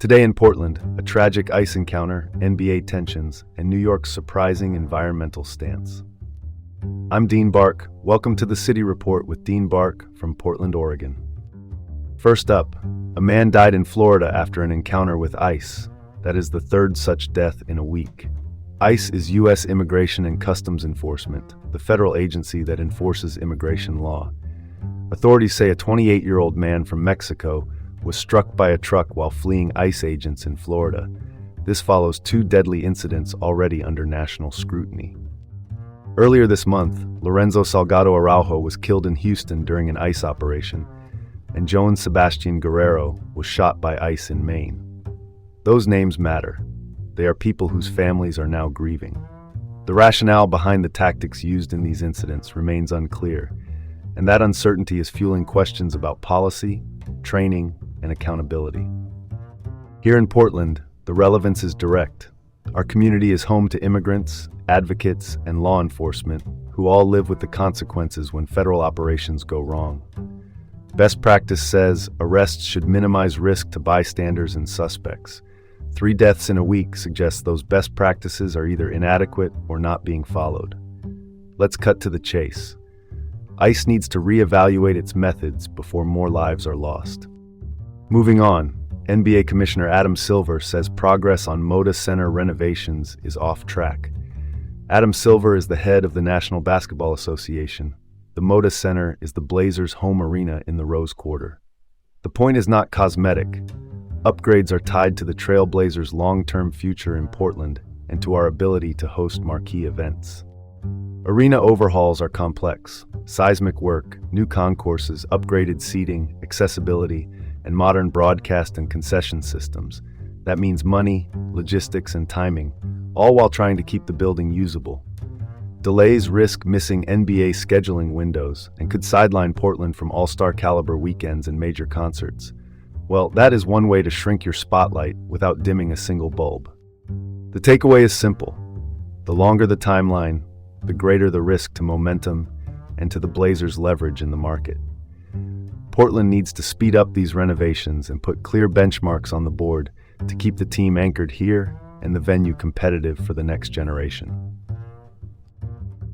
Today in Portland, a tragic ice encounter, NBA tensions, and New York's surprising environmental stance. I'm Dean Bark. Welcome to the City Report with Dean Bark from Portland, Oregon. First up, a man died in Florida after an encounter with ice. That is the third such death in a week. ICE is U.S. Immigration and Customs Enforcement, the federal agency that enforces immigration law. Authorities say a 28-year-old man from Mexico was struck by a truck while fleeing ICE agents in Florida. This follows two deadly incidents already under national scrutiny. Earlier this month, Lorenzo Salgado Araujo was killed in Houston during an ICE operation, and Joan Sebastian Guerrero was shot by ICE in Maine. Those names matter. They are people whose families are now grieving. The rationale behind the tactics used in these incidents remains unclear, and that uncertainty is fueling questions about policy, training, and accountability. Here in Portland, the relevance is direct. Our community is home to immigrants, advocates, and law enforcement who all live with the consequences when federal operations go wrong. Best practice says arrests should minimize risk to bystanders and suspects. 3 deaths in a week suggests those best practices are either inadequate or not being followed. Let's cut to the chase. ICE needs to reevaluate its methods before more lives are lost. Moving on, NBA Commissioner Adam Silver says progress on Moda Center renovations is off track. Adam Silver is the head of the National Basketball Association. The Moda Center is the Blazers' home arena in the Rose Quarter. The point is not cosmetic. Upgrades are tied to the Trail Blazers' long-term future in Portland and to our ability to host marquee events. Arena overhauls are complex. Seismic work, new concourses, upgraded seating, accessibility, and modern broadcast and concession systems. That means money, logistics, and timing, all while trying to keep the building usable. Delays risk missing NBA scheduling windows and could sideline Portland from all-star caliber weekends and major concerts. Well, that is one way to shrink your spotlight without dimming a single bulb. The takeaway is simple. The longer the timeline, the greater the risk to momentum and to the Blazers' leverage in the market. Portland needs to speed up these renovations and put clear benchmarks on the board to keep the team anchored here and the venue competitive for the next generation.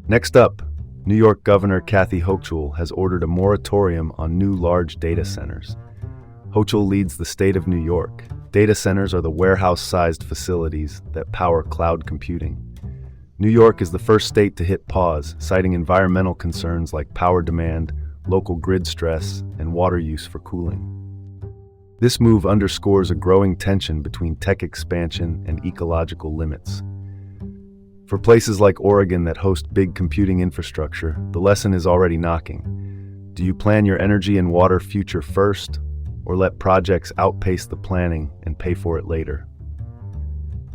Next up, New York Governor Kathy Hochul has ordered a moratorium on new large data centers. Hochul leads the state of New York. Data centers are the warehouse-sized facilities that power cloud computing. New York is the first state to hit pause, citing environmental concerns like power demand, local grid stress, and water use for cooling. This move underscores a growing tension between tech expansion and ecological limits. For places like Oregon that host big computing infrastructure, the lesson is already knocking. Do you plan your energy and water future first, or let projects outpace the planning and pay for it later?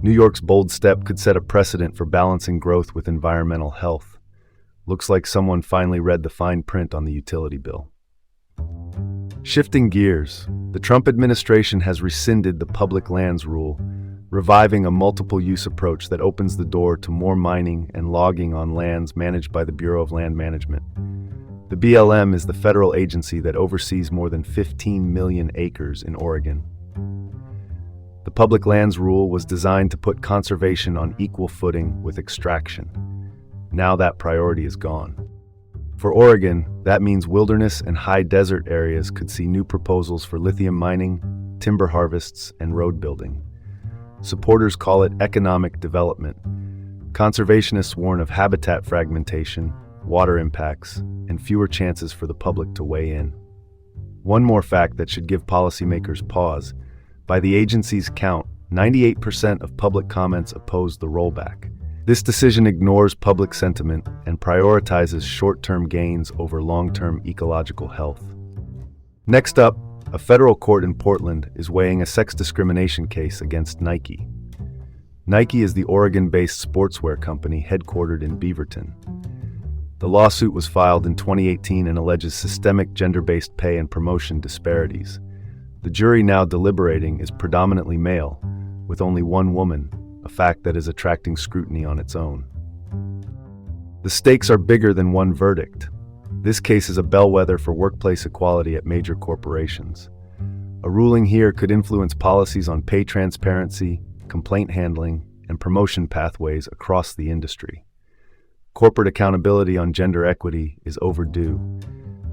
New York's bold step could set a precedent for balancing growth with environmental health. Looks like someone finally read the fine print on the utility bill. Shifting gears, the Trump administration has rescinded the public lands rule, reviving a multiple-use approach that opens the door to more mining and logging on lands managed by the Bureau of Land Management. The BLM is the federal agency that oversees more than 15 million acres in Oregon. The public lands rule was designed to put conservation on equal footing with extraction. Now that priority is gone. For Oregon, that means wilderness and high desert areas could see new proposals for lithium mining, timber harvests, and road building. Supporters call it economic development. Conservationists warn of habitat fragmentation, water impacts, and fewer chances for the public to weigh in. One more fact that should give policymakers pause. By the agency's count, 98% of public comments oppose the rollback. This decision ignores public sentiment and prioritizes short-term gains over long-term ecological health. Next up, a federal court in Portland is weighing a sex discrimination case against Nike. Nike is the Oregon-based sportswear company headquartered in Beaverton. The lawsuit was filed in 2018 and alleges systemic gender-based pay and promotion disparities. The jury now deliberating is predominantly male, with only one woman, a fact that is attracting scrutiny on its own. The stakes are bigger than one verdict. This case is a bellwether for workplace equality at major corporations. A ruling here could influence policies on pay transparency, complaint handling, and promotion pathways across the industry. Corporate accountability on gender equity is overdue.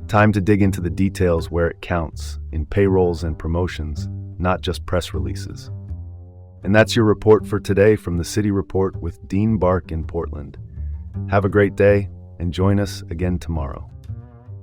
Time to dig into the details where it counts, in payrolls and promotions, not just press releases. And that's your report for today from the City Report with Dean Bark in Portland. Have a great day and join us again tomorrow.